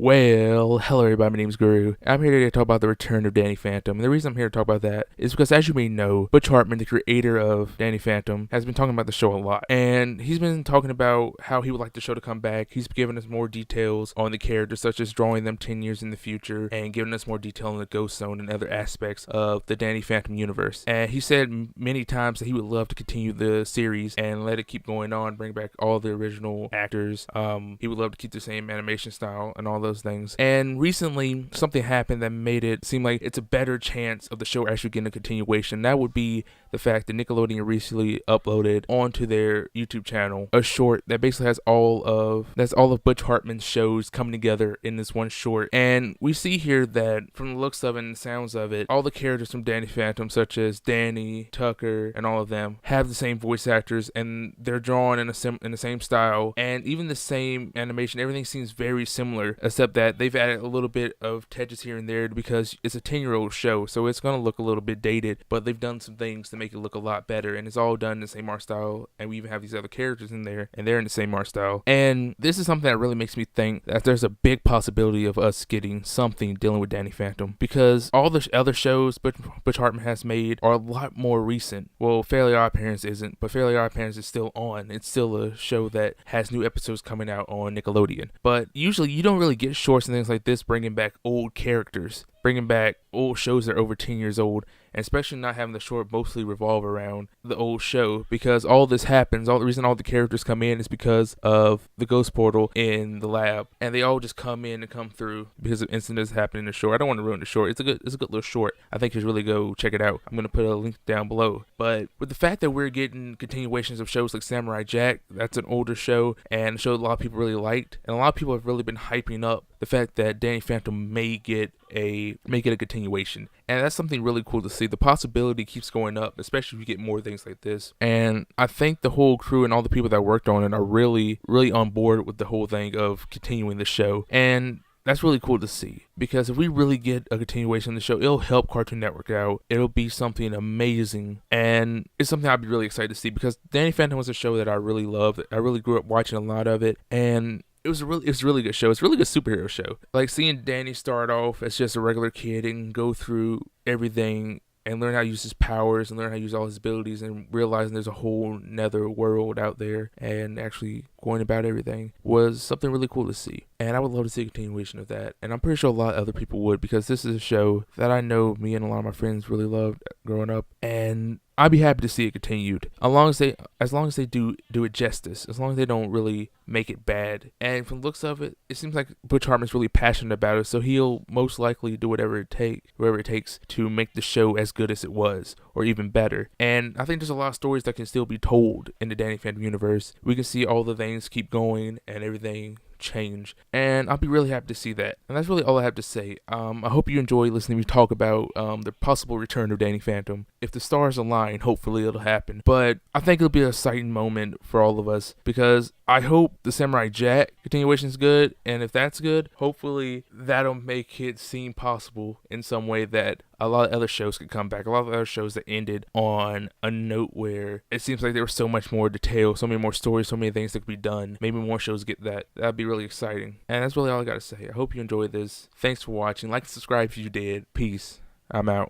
Well, hello everybody, my name's Guru. I'm here to talk about the return of Danny Phantom. And the reason I'm here to talk about that is because, as you may know, Butch Hartman, the creator of Danny Phantom, has been talking about the show a lot. And he's been talking about how he would like the show to come back. He's given us more details on the characters, such as drawing them 10 years in the future and giving us more detail on the Ghost Zone and other aspects of the Danny Phantom universe. And he said many times that he would love to continue the series and let it keep going on, bring back all the original actors. He would love to keep the same animation style and all those things. And recently, something happened that made it seem like it's a better chance of the show actually getting a continuation. That would be the fact that Nickelodeon recently uploaded onto their YouTube channel a short that basically has all of Butch Hartman's shows coming together in this one short. And we see here that from the looks of it and the sounds of it, all the characters from Danny Phantom, such as Danny, Tucker, and all of them, have the same voice actors, and they're drawn in the same style, and even the same animation. Everything seems very similar, except that they've added a little bit of touches here and there because it's a 10-year-old show, so it's going to look a little bit dated, but they've done some things to make it look a lot better, and it's all done in the same art style. And we even have these other characters in there, and they're in the same art style. And this is something that really makes me think that there's a big possibility of us getting something dealing with Danny Phantom, because all the other shows Butch Hartman has made are a lot more recent. Well, Fairly Odd Parents isn't, but Fairly Odd Parents is still on. It's still a show that has new episodes coming out on Nickelodeon. But usually you don't really get shorts and things like this bringing back old characters, bringing back old shows that are over 10 years old, and especially not having the short mostly revolve around the old show, because all this happens, all the reason all the characters come in is because of the ghost portal in the lab, and they all just come in and come through because of incidents happening in the short. I don't want to ruin the short. It's a good little short. I think you should really go check it out. I'm going to put a link down below. But with the fact that we're getting continuations of shows like Samurai Jack, that's an older show, and a show a lot of people really liked, and a lot of people have really been hyping up the fact that Danny Phantom may get a continuation, and that's something really cool to see. The possibility keeps going up, especially if you get more things like this. And I think the whole crew and all the people that worked on it are really on board with the whole thing of continuing the show, and that's really cool to see, because if we really get a continuation of the show, it'll help Cartoon Network out. It'll be something amazing, and it's something I'd be really excited to see, because Danny Phantom was a show that I really loved. I really grew up watching a lot of it, and it was a really good show. It's a really good superhero show. Like seeing Danny start off as just a regular kid and go through everything and learn how to use his powers and learn how to use all his abilities, and realizing there's a whole nether world out there and actually going about everything was something really cool to see. And I would love to see a continuation of that. And I'm pretty sure a lot of other people would, because this is a show that I know me and a lot of my friends really loved growing up. And I'd be happy to see it continued, as long as they do it justice, as long as they don't really make it bad. And from the looks of it, it seems like Butch Hartman's really passionate about it, so he'll most likely do whatever it takes to make the show as good as it was, or even better. And I think there's a lot of stories that can still be told in the Danny Phantom universe. We can see all the things keep going and everything change, and I'll be really happy to see that. And that's really all I have to say. I hope you enjoy listening to me talk about the possible return of Danny Phantom. If the stars align, hopefully it'll happen. But I think it'll be an exciting moment for all of us, because I hope the Samurai Jack continuation is good, and if that's good, hopefully that'll make it seem possible in some way that a lot of other shows could come back. A lot of other shows that ended on a note where it seems like there was so much more detail, so many more stories, so many things that could be done. Maybe more shows get that. That'd be really exciting. And that's really all I gotta say. I hope you enjoyed this. Thanks for watching. Like and subscribe if you did. Peace. I'm out.